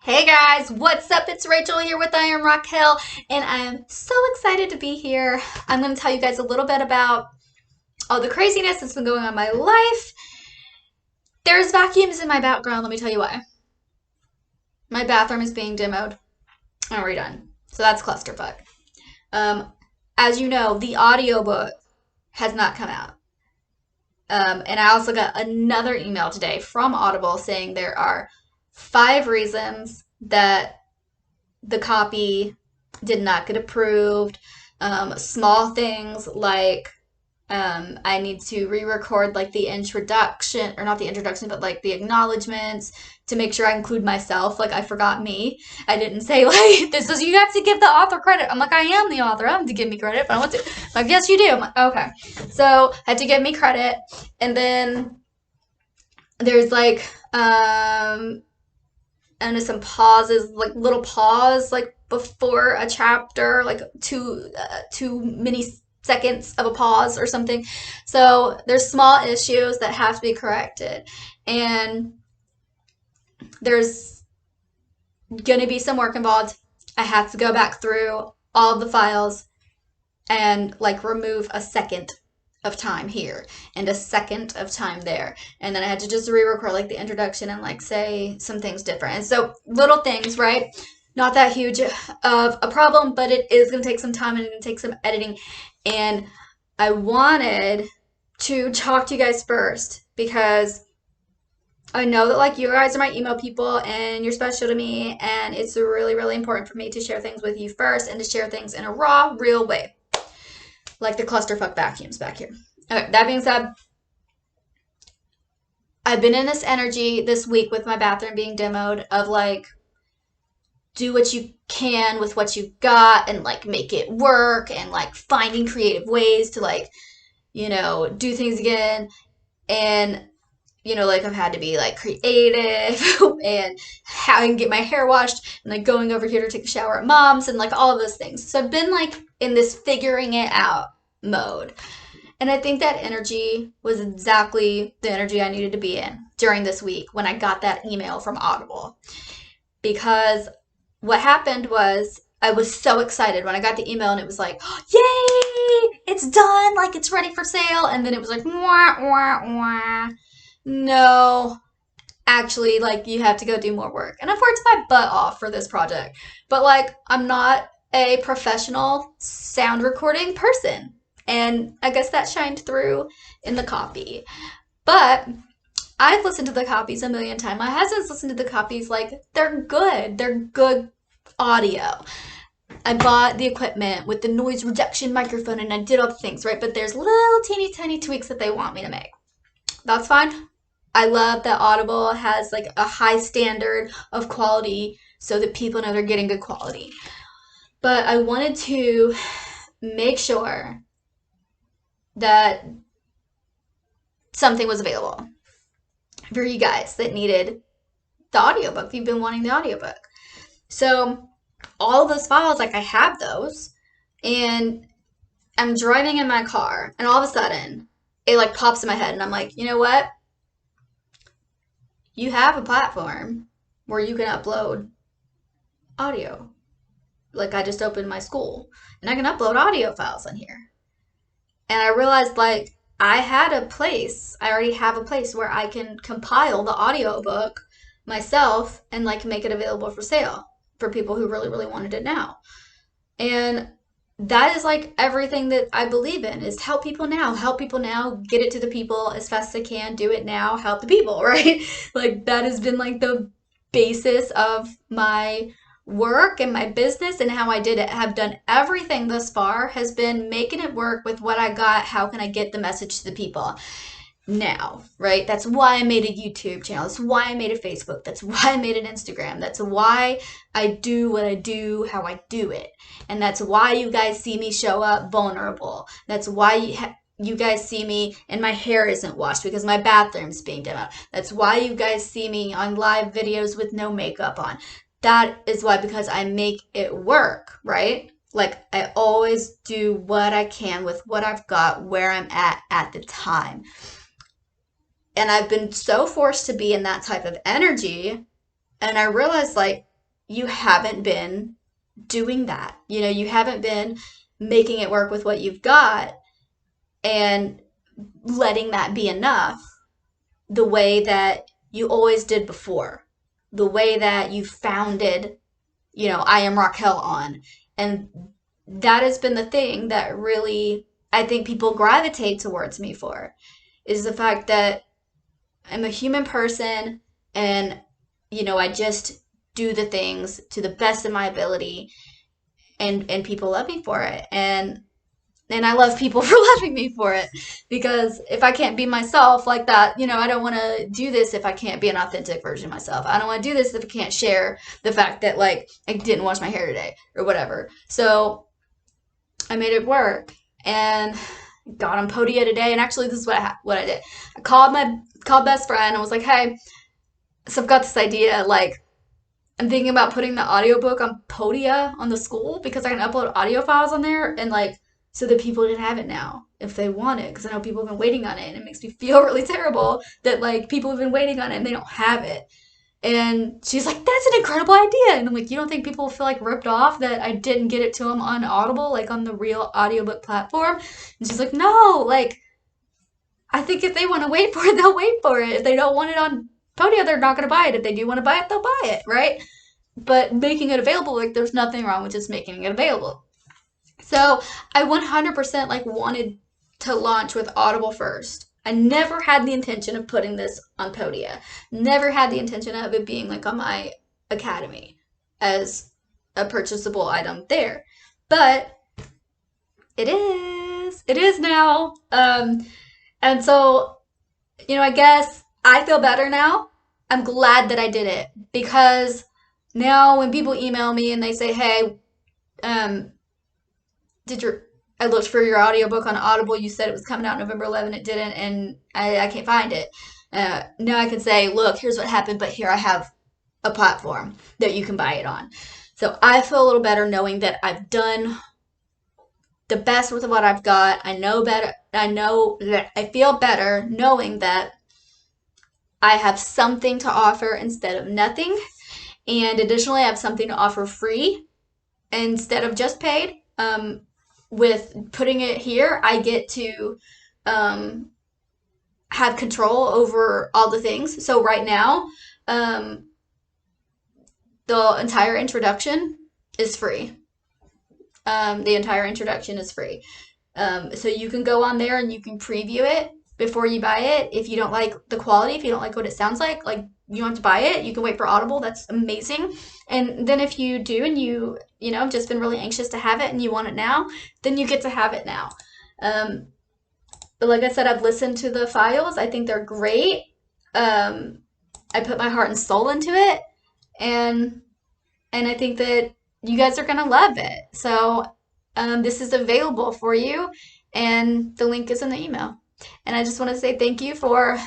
Hey guys, what's up? It's Rachel here with I Am Raquel, and I am so excited to be here. I'm going to tell you guys a little bit about all the craziness that's been going on in my life. There's vacuums in my background, let me tell you why. My bathroom is being demoed and redone, so that's clusterfuck. Um, as you know, the audiobook has not come out. And I also got another email today from Audible saying there are 5 reasons that the copy did not get approved. Small things like I need to re-record like the introduction, or not the introduction, but like the acknowledgments to make sure I include myself. Like I forgot me. I didn't say like this is you have to give the author credit. I'm like I am the author. I don't have to give me credit, but I want to. Like yes, you do. I'm like okay. So had to give me credit, and then there's like and some pauses, like little pause, like before a chapter, like too many seconds of a pause or something. So there's small issues that have to be corrected, and there's gonna be some work involved. I have to go back through all of the files and like remove a second of time here and a second of time there. And then I had to just re-record like the introduction and like say some things different. And so little things, right? Not that huge of a problem, but it is going to take some time and it's going to take some editing. And I wanted to talk to you guys first because I know that like you guys are my email people and you're special to me, and it's really, really important for me to share things with you first and to share things in a raw, real way like the clusterfuck vacuums back here. Okay, that being said, I've been in this energy this week with my bathroom being demoed of like, do what you can with what you got and like make it work and like finding creative ways to like, do things again. And, like I've had to be like creative and having get my hair washed and like going over here to take a shower at mom's and like all of those things. So I've been like in this figuring it out mode. And I think that energy was exactly the energy I needed to be in during this week when I got that email from Audible. Because what happened was I was so excited when I got the email and it was like, yay, it's done, like it's ready for sale. And then it was like, wah, wah, wah. No, actually, like you have to go do more work. And I've worked my butt off for this project. But like, I'm not a professional sound recording person. And I guess that shined through in the copy. But I've listened to the copies a million times. My husband's listened to the copies like they're good. They're good audio. I bought the equipment with the noise reduction microphone and I did all the things, right? But there's little teeny tiny tweaks that they want me to make. That's fine. I love that Audible has like a high standard of quality so that people know they're getting good quality. But I wanted to make sure that something was available for you guys that needed the audiobook, if you've been wanting the audiobook. So all of those files, like I have those, and I'm driving in my car, and all of a sudden it like pops in my head, and I'm like, you know what? You have a platform where you can upload audio. Like I just opened my school, and I can upload audio files on here. And I realized like I already have a place where I can compile the audiobook myself and like make it available for sale for people who really, really wanted it now. And that is like everything that I believe in is help people now, get it to the people as fast as I can, do it now, help the people, right? Like that has been like the basis of my work and my business and how I have done everything thus far has been making it work with what I got. How can I get the message to the people now, right? That's why I made a YouTube channel. That's why I made a Facebook. That's why I made an Instagram. That's why I do what I do, how I do it. And that's why you guys see me show up vulnerable. That's why you guys see me and my hair isn't washed because my bathroom's being demoed. That's why you guys see me on live videos with no makeup on. That is why, because I make it work, right? Like I always do what I can with what I've got, where I'm at the time. And I've been so forced to be in that type of energy. And I realized like you haven't been doing that. You haven't been making it work with what you've got and letting that be enough the way that you always did before, the way that you founded, I Am Raquel on. And that has been the thing that really I think people gravitate towards me for, is the fact that I'm a human person and, I just do the things to the best of my ability and people love me for it. And I love people for loving me for it, because if I can't be myself like that, I don't want to do this if I can't be an authentic version of myself. I don't want to do this if I can't share the fact that like I didn't wash my hair today or whatever. So I made it work and got on Podia today. And actually, this is what I did. I called best friend and was like, hey, so I've got this idea. Like, I'm thinking about putting the audiobook on Podia on the school, because I can upload audio files on there, and like, so that people can have it now if they want it. Because I know people have been waiting on it, and it makes me feel really terrible that like people have been waiting on it and they don't have it. And she's like, that's an incredible idea. And I'm like, you don't think people feel like ripped off that I didn't get it to them on Audible, like on the real audiobook platform? And she's like, no, like, I think if they want to wait for it, they'll wait for it. If they don't want it on Podia, they're not going to buy it. If they do want to buy it, they'll buy it, right? But making it available, like, there's nothing wrong with just making it available. So I 100% like wanted to launch with Audible first. I never had the intention of putting this on Podia. Never had the intention of it being like on my academy as a purchasable item there. But it is. It is now. And so, I guess I feel better now. I'm glad that I did it, because now when people email me and they say, hey, um, I looked for your audiobook on Audible. You said it was coming out November 11. It didn't, and I can't find it. Now I can say, look, here's what happened, but here I have a platform that you can buy it on. So I feel a little better knowing that I've done the best with what I've got. I know better. I feel better knowing that I have something to offer instead of nothing. And additionally, I have something to offer free instead of just paid. With putting it here, I get to have control over all the things. So right now, the entire introduction is free. The entire introduction is free. So you can go on there and you can preview it before you buy it. If you don't like the quality, if you don't like what it sounds like you don't have to buy it. You can wait for Audible. That's amazing. And then if you do and you just been really anxious to have it and you want it now, then you get to have it now. But like I said, I've listened to the files. I think they're great. I put my heart and soul into it, and I think that you guys are gonna love it. So this is available for you, and the link is in the email. And I just want to say thank you for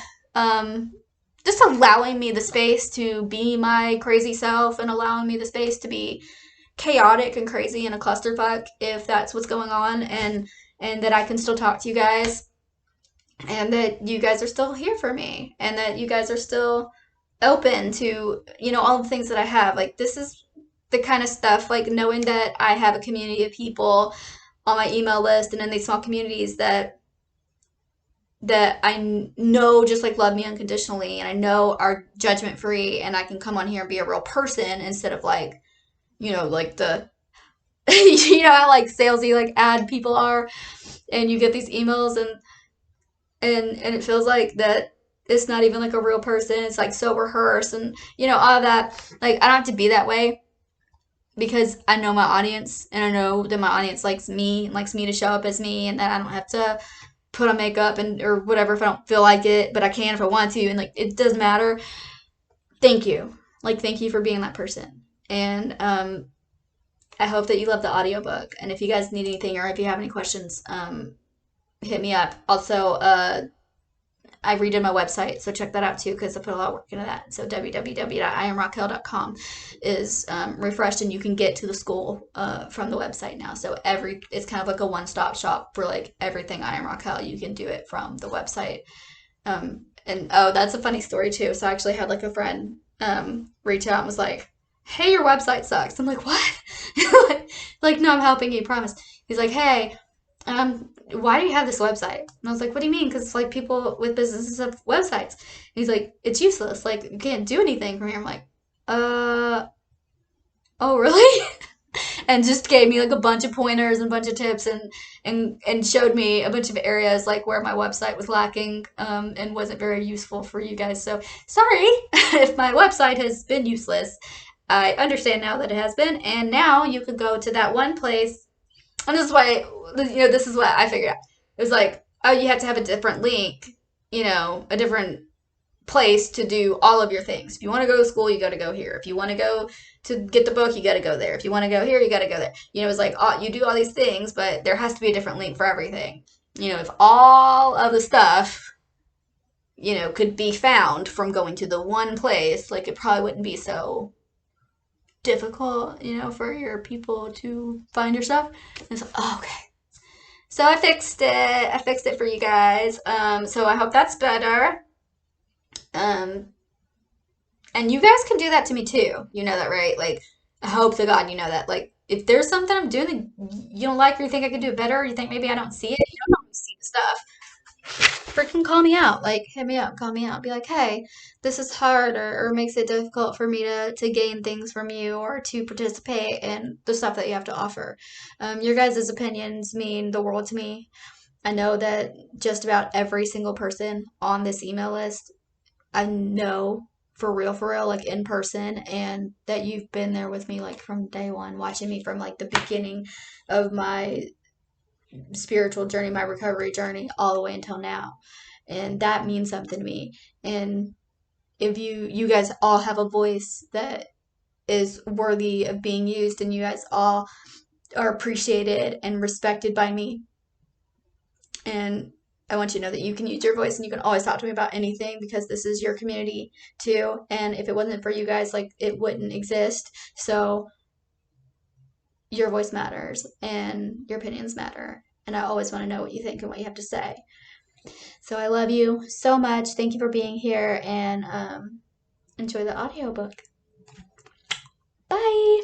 just allowing me the space to be my crazy self, and allowing me the space to be chaotic and crazy and a clusterfuck if that's what's going on, and that I can still talk to you guys, and that you guys are still here for me, and that you guys are still open to all the things that I have. Like, this is the kind of stuff, like knowing that I have a community of people on my email list and in these small communities that I know just like love me unconditionally, and I know are judgment free, and I can come on here and be a real person instead of like the how like salesy like ad people are, and you get these emails and it feels like that it's not even like a real person. It's like so rehearsed, and all of that. Like, I don't have to be that way, because I know my audience, and I know that my audience likes me to show up as me, and that I don't have to put on makeup or whatever if I don't feel like it, but I can if I want to, and like, it doesn't matter. Thank you. Like, thank you for being that person. And I hope that you love the audiobook. And if you guys need anything, or if you have any questions, hit me up. Also, I redid my website, so check that out too, because I put a lot of work into that. So www.iamraquel.com is refreshed, and you can get to the school from the website now. So it's kind of like a one-stop shop for like everything I Am Raquel. You can do it from the website. And oh, that's a funny story too. So I actually had like a friend reach out and was like, hey, your website sucks. I'm like, what? like, no, I'm helping you, promise. He's like, hey, why do you have this website? And I was like, what do you mean? Because like people with businesses have websites. And he's like, it's useless. Like, you can't do anything from here. I'm like, uh, oh, really? And just gave me like a bunch of pointers and a bunch of tips and showed me a bunch of areas like where my website was lacking and wasn't very useful for you guys. So sorry if my website has been useless. I understand now that it has been, and now you could go to that one place. And this is why, this is what I figured out. It was like, oh, you have to have a different link, a different place to do all of your things. If you want to go to school, you got to go here. If you want to go to get the book, you got to go there. If you want to go here, you got to go there. It's like you do all these things, but there has to be a different link for everything. If all of the stuff, could be found from going to the one place, like it probably wouldn't be so difficult, for your people to find your stuff. And so, oh, okay. So I fixed it. I fixed it for you guys. So I hope that's better. Um, And you guys can do that to me too. You know that, right? Like, I hope to God you know that. Like, if there's something I'm doing that you don't like or you think I could do it better or you think maybe I don't see it, you don't always see the stuff. Freaking call me out. Like, hit me up, call me out. Be like, hey, this is hard or makes it difficult for me to gain things from you or to participate in the stuff that you have to offer. Your guys' opinions mean the world to me. I know that just about every single person on this email list I know for real, like in person, and that you've been there with me like from day one, watching me from like the beginning of my spiritual journey, my recovery journey, all the way until now. And that means something to me. And if you guys all have a voice that is worthy of being used and you guys all are appreciated and respected by me, and I want you to know that you can use your voice and you can always talk to me about anything because this is your community too. And if it wasn't for you guys, like it wouldn't exist. So your voice matters and your opinions matter. And I always want to know what you think and what you have to say. So I love you so much. Thank you for being here and enjoy the audiobook. Bye.